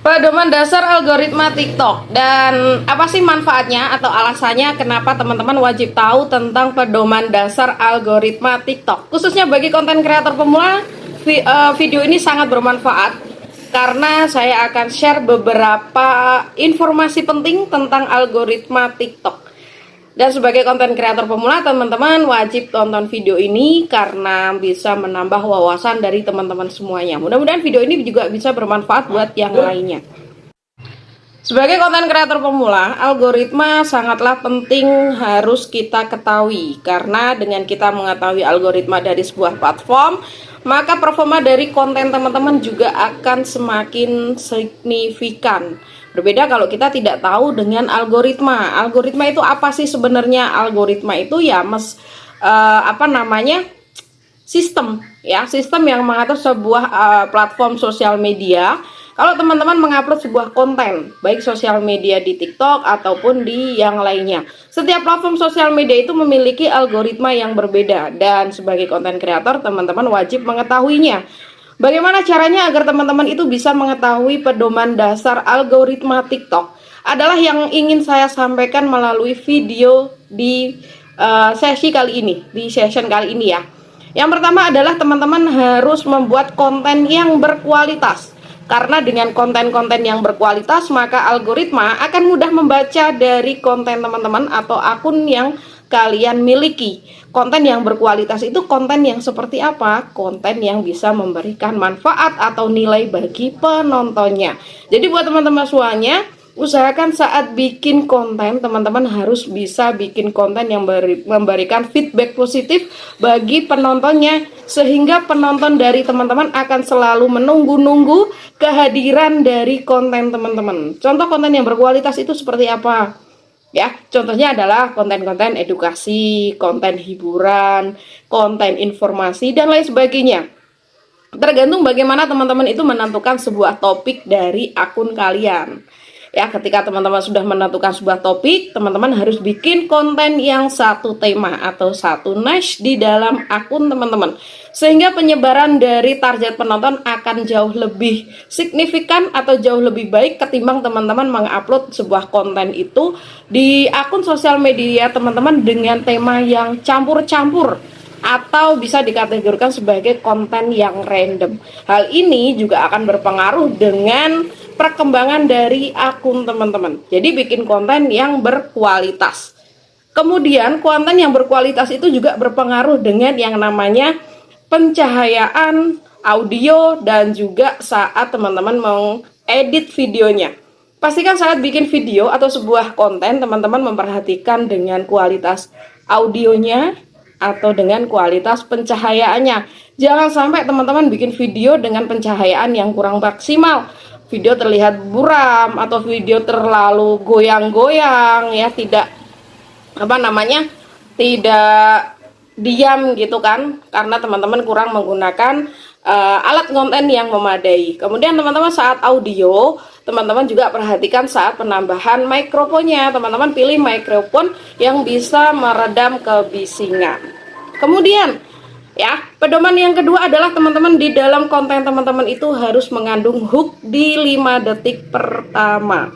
Pedoman dasar algoritma TikTok. Dan apa sih manfaatnya atau alasannya kenapa teman-teman wajib tahu tentang pedoman dasar algoritma TikTok? Khususnya bagi konten kreator pemula, video ini sangat bermanfaat karena saya akan share beberapa informasi penting tentang algoritma TikTok. Dan sebagai konten kreator pemula, teman-teman wajib tonton video ini karena bisa menambah wawasan dari teman-teman semuanya. Mudah-mudahan video ini juga bisa bermanfaat buat yang lainnya. Sebagai konten kreator pemula, algoritma sangatlah penting harus kita ketahui. Karena dengan kita mengetahui algoritma dari sebuah platform, maka performa dari konten teman-teman juga akan semakin signifikan. Berbeda kalau kita tidak tahu dengan algoritma. Algoritma itu apa sih sebenarnya? Algoritma itu ya sistem ya, sistem yang mengatur sebuah platform sosial media. Kalau teman-teman mengupload sebuah konten, baik sosial media di TikTok ataupun di yang lainnya. Setiap platform sosial media itu memiliki algoritma yang berbeda dan sebagai konten kreator teman-teman wajib mengetahuinya. Bagaimana caranya agar teman-teman itu bisa mengetahui pedoman dasar algoritma TikTok? Adalah yang ingin saya sampaikan melalui video di session kali ini ya. Yang pertama adalah teman-teman harus membuat konten yang berkualitas. Karena dengan konten-konten yang berkualitas, maka algoritma akan mudah membaca dari konten teman-teman atau akun yang kalian miliki. Konten yang berkualitas itu konten yang seperti apa? Konten yang bisa memberikan manfaat atau nilai bagi penontonnya. Jadi buat teman-teman semuanya, usahakan saat bikin konten, teman-teman harus bisa bikin konten yang memberikan feedback positif bagi penontonnya, sehingga penonton dari teman-teman akan selalu menunggu-nunggu kehadiran dari konten teman-teman. Contoh konten yang berkualitas itu seperti apa? Ya, contohnya adalah konten-konten edukasi, konten hiburan, konten informasi, dan lain sebagainya. Tergantung bagaimana teman-teman itu menentukan sebuah topik dari akun kalian. Ya, ketika teman-teman sudah menentukan sebuah topik, teman-teman harus bikin konten yang satu tema atau satu niche di dalam akun teman-teman. Sehingga penyebaran dari target penonton akan jauh lebih signifikan atau jauh lebih baik ketimbang teman-teman mengupload sebuah konten itu di akun sosial media teman-teman dengan tema yang campur-campur atau bisa dikategorikan sebagai konten yang random. Hal ini juga akan berpengaruh dengan perkembangan dari akun teman-teman. Jadi bikin konten yang berkualitas. Kemudian konten yang berkualitas itu juga berpengaruh dengan yang namanya pencahayaan, audio, dan juga saat teman-teman mengedit videonya. Pastikan saat bikin video atau sebuah konten, teman-teman memperhatikan dengan kualitas audionya atau dengan kualitas pencahayaannya. Jangan sampai teman-teman bikin video dengan pencahayaan yang kurang maksimal. Video terlihat buram atau video terlalu goyang-goyang ya, tidak tidak diam gitu kan, karena teman-teman kurang menggunakan alat konten yang memadai. Kemudian teman-teman saat audio, teman-teman juga perhatikan saat penambahan mikrofonnya, teman-teman pilih mikrofon yang bisa meredam kebisingan. Kemudian ya, pedoman yang kedua adalah teman-teman di dalam konten teman-teman itu harus mengandung hook di 5 detik pertama.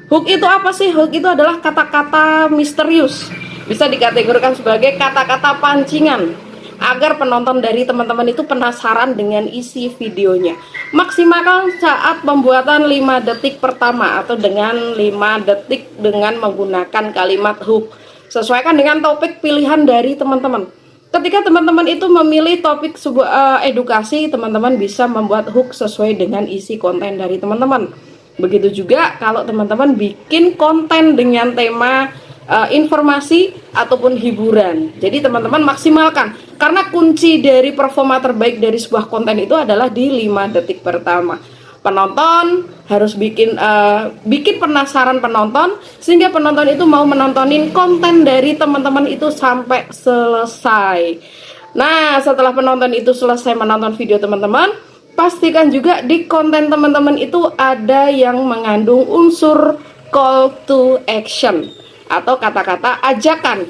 Hook itu apa sih? Hook itu adalah kata-kata misterius. Bisa dikategorikan sebagai kata-kata pancingan agar penonton dari teman-teman itu penasaran dengan isi videonya. Maksimalkan saat pembuatan 5 detik pertama atau dengan 5 detik dengan menggunakan kalimat hook. Sesuaikan dengan topik pilihan dari teman-teman. Ketika teman-teman itu memilih topik sebuah edukasi, teman-teman bisa membuat hook sesuai dengan isi konten dari teman-teman. Begitu juga kalau teman-teman bikin konten dengan tema informasi ataupun hiburan. Jadi teman-teman maksimalkan, karena kunci dari performa terbaik dari sebuah konten itu adalah di 5 detik pertama. Penonton harus bikin penasaran penonton, sehingga penonton itu mau menontonin konten dari teman-teman itu sampai selesai. Nah, setelah penonton itu selesai menonton video teman-teman, pastikan juga di konten teman-teman itu ada yang mengandung unsur call to action atau kata-kata ajakan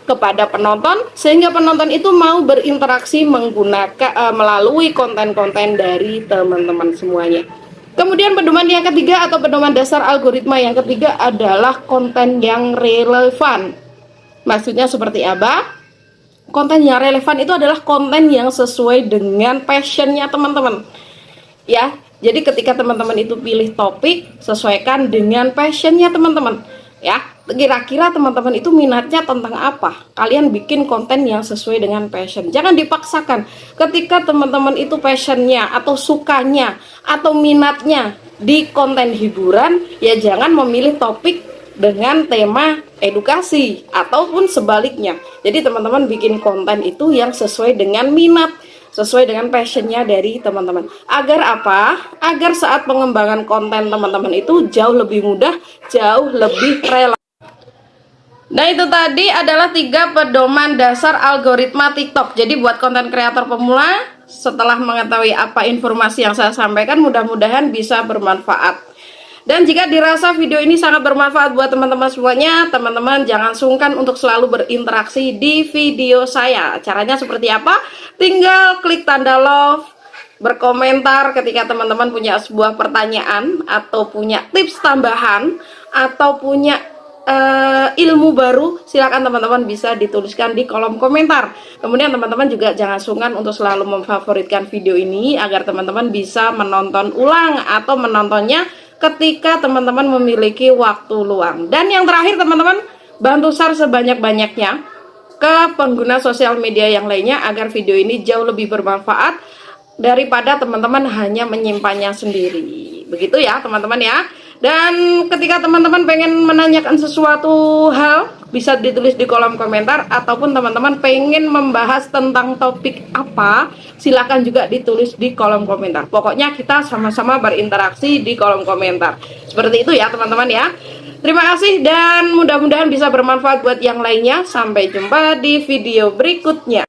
kepada penonton, sehingga penonton itu mau berinteraksi menggunakan melalui konten-konten dari teman-teman semuanya. Kemudian pedoman yang ketiga atau pedoman dasar algoritma yang ketiga adalah konten yang relevan. Maksudnya seperti apa? Konten yang relevan itu adalah konten yang sesuai dengan passionnya teman-teman. Ya, jadi ketika teman-teman itu pilih topik, sesuaikan dengan passionnya teman-teman. Ya, kira-kira teman-teman itu minatnya tentang apa? Kalian bikin konten yang sesuai dengan passion. Jangan dipaksakan. Ketika teman-teman itu passionnya atau sukanya atau minatnya di konten hiburan, ya jangan memilih topik dengan tema edukasi ataupun sebaliknya. Jadi teman-teman bikin konten itu yang sesuai dengan minat, sesuai dengan passionnya dari teman-teman. Agar apa? Agar saat pengembangan konten teman-teman itu jauh lebih mudah, jauh lebih relevan. Nah, itu tadi adalah 3 pedoman dasar algoritma TikTok. Jadi buat konten kreator pemula, setelah mengetahui apa informasi yang saya sampaikan, mudah-mudahan bisa bermanfaat. Dan jika dirasa video ini sangat bermanfaat buat teman-teman semuanya, teman-teman jangan sungkan untuk selalu berinteraksi di video saya. Caranya seperti apa? Tinggal klik tanda love, berkomentar ketika teman-teman punya sebuah pertanyaan, atau punya tips tambahan, atau punya ilmu baru, silakan teman-teman bisa dituliskan di kolom komentar. Kemudian teman-teman juga jangan sungkan untuk selalu memfavoritkan video ini agar teman-teman bisa menonton ulang atau menontonnya ketika teman-teman memiliki waktu luang. Dan yang terakhir teman-teman, bantu share sebanyak-banyaknya ke pengguna sosial media yang lainnya agar video ini jauh lebih bermanfaat daripada teman-teman hanya menyimpannya sendiri. Begitu ya teman-teman ya. Dan ketika teman-teman pengen menanyakan sesuatu hal, bisa ditulis di kolom komentar, ataupun teman-teman pengen membahas tentang topik apa, silakan juga ditulis di kolom komentar. Pokoknya kita sama-sama berinteraksi di kolom komentar. Seperti itu ya teman-teman ya. Terima kasih dan mudah-mudahan bisa bermanfaat buat yang lainnya. Sampai jumpa di video berikutnya.